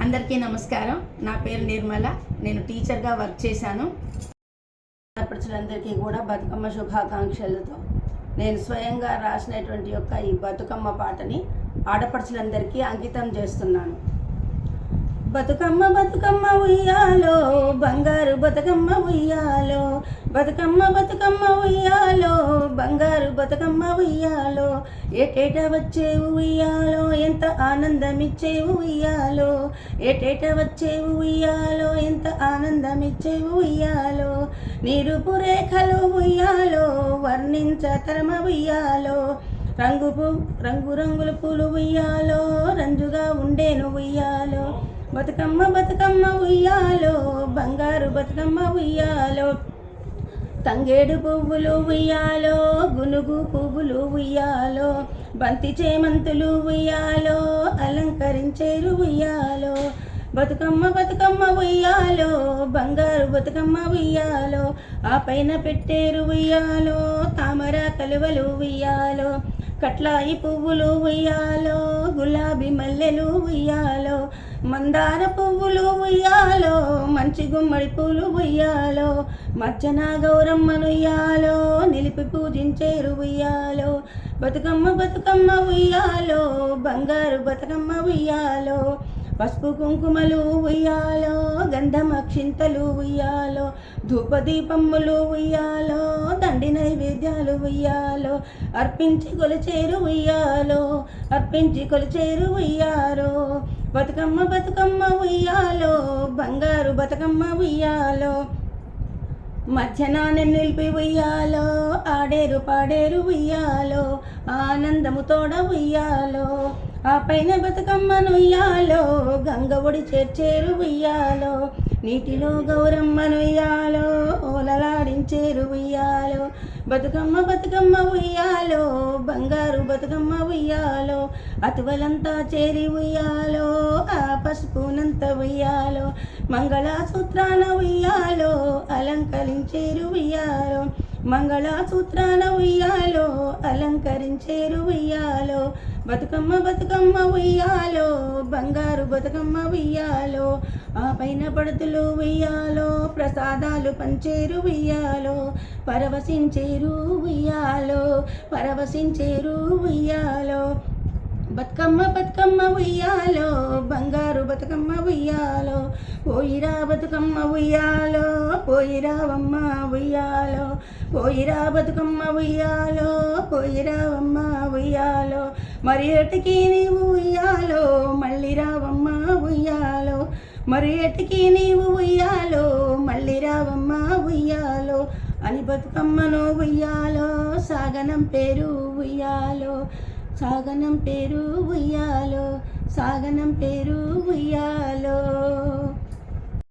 అందరికీ నమస్కారం. నా పేరు నిర్మల. నేను టీచర్గా వర్క్ చేశాను. ఆడపడుచులందరికీ కూడా బతుకమ్మ శుభాకాంక్షలతో నేను స్వయంగా రాసినటువంటి ఈ బతుకమ్మ పాటని ఆడపడుచులందరికీ అంకితం చేస్తున్నాను. బతుకమ్మ బతుకమ్మ ఉయ్యాలో, బంగారు బతుకమ్మ ఉయ్యాలో, బతుకమ్మ బతుకమ్మ ఉయ్యాలో, బంగారు బతుకమ్మ ఉయ్యాలో, ఏటేట వచ్చేవు ఉయ్యాలో, ఎంత ఆనందమిచ్చేవు ఉయ్యాలో, ఏటేట వచ్చేవు ఉయ్యాలో, ఎంత ఆనందమిచ్చేవు ఉయ్యాలో, నీరుపు రేఖలు ఉయ్యాలో, వర్ణించతరమ ఉయ్యాలో, రంగు రంగుల పూలు ఉయ్యాలో, రంజుగా ఉండేను ఉయ్యాలో, బతుకమ్మ బతుకమ్మ ఉయ్యాలో, బంగారు బతుకమ్మ ఉయ్యాలో, తంగేడు పువ్వులు ఉయ్యాలో, గునుగు పువ్వులు ఉయ్యాలో, బంతి చేమంతులు ఉయ్యాలో, అలంకరించేరు ఉయ్యాలో, బతుకమ్మ బతుకమ్మ ఉయ్యాలో, బంగారు బతుకమ్మ ఉయ్యాలో, ఆ పైన పెట్టేరు ఉయ్యాలో, తామర కలువలు ఉయ్యాలో, కట్లాయి పువ్వులు ఉయ్యాలో, గులాబీ మల్లెలు ఉయ్యాలో, మందార పువ్వులు ఉయ్యాలో, మంచి గుమ్మడి పూలు ఉయ్యాలో, మర్చన గౌరమ్మను ఉయ్యాలో, నిలిపి పూజించేరు ఉయ్యాలో, బతుకమ్మ బతుకమ్మ ఉయ్యాలో, బంగారు బతుకమ్మ ఉయ్యాలో, పసుపు కుంకుమలు ఉయ్యాలో, గంధం అక్షింతలు ఉయ్యాలో, ధూపదీపమ్ములు ఉయ్యాలో, దండి నైవేద్యాలు ఉయ్యాలో, అర్పించి కొలిచేరు ఉయ్యాలో, అర్పించి కొలిచేరు ఉయ్యాలో, బతుకమ్మ బతుకమ్మ ఉయ్యాలో, బంగారు బతుకమ్మ ఉయ్యాలో, మధ్యనాన్ని నిలిపి ఉయ్యాలో, ఆడేరు పాడేరు ఉయ్యాలో, ఆనందము తోడ ఉయ్యాలో, ఆ పైన బతుకమ్మను ఉయ్యాలో, గంగ ఒడి చేర్చేరు ఉయ్యాలో, నీటిలో గౌరమ్మను ఉయ్యాలో, ఓలలాడించేరు ఉయ్యాలో, బతుకమ్మ బతుకమ్మ ఉయ్యాలో, బంగారు బతుకమ్మ ఉయ్యాలో, అతువలంతా చేరి ఉయ్యాలో, ఆ పసుపునంత ఉయ్యాలో, మంగళసూత్రాన ఉయ్యాలో, అలంకరించేరు ఉయ్యాలో, మంగళసూత్రాన ఉయ్యాలో, అలంకరించేరు ఉయ్యాలో, బతుకమ్మ బతుకమ్మ ఉయ్యాలో, బంగారు బతుకమ్మ ఉయ్యాలో, ఆ పైన పడుతులు ఉయ్యాలో, ప్రసాదాలు పంచేరు ఉయ్యాలో, పరవశించేరు ఉయ్యాలో, పరవశించేరు ఉయ్యాలో, బతుకమ్మ బతుకమ్మ ఉయ్యాలో, బంగారు బతుకమ్మ ఉయ్యాలో, పోయిరా బతుకమ్మ ఉయ్యాలో, పోయిరావమ్మ ఉయ్యాలో, పోయిరా బతుకమ్మ ఉయ్యాలో, పోయిరావమ్మ ఉయ్యాలో, మరి ఎటికి నీవు ఉయ్యాలో, మళ్ళీ రావమ్మ ఉయ్యాలో, మరి ఎటికి నీవు ఉయ్యాలో, మళ్ళీ రావమ్మ ఉయ్యాలో అని బతుకమ్మను ఉయ్యాలో, సాగనం పేరు ఉయ్యాలో, సాగనం పేరు ఉయ్యాలో, సాగనం పేరు ఉయ్యాలో.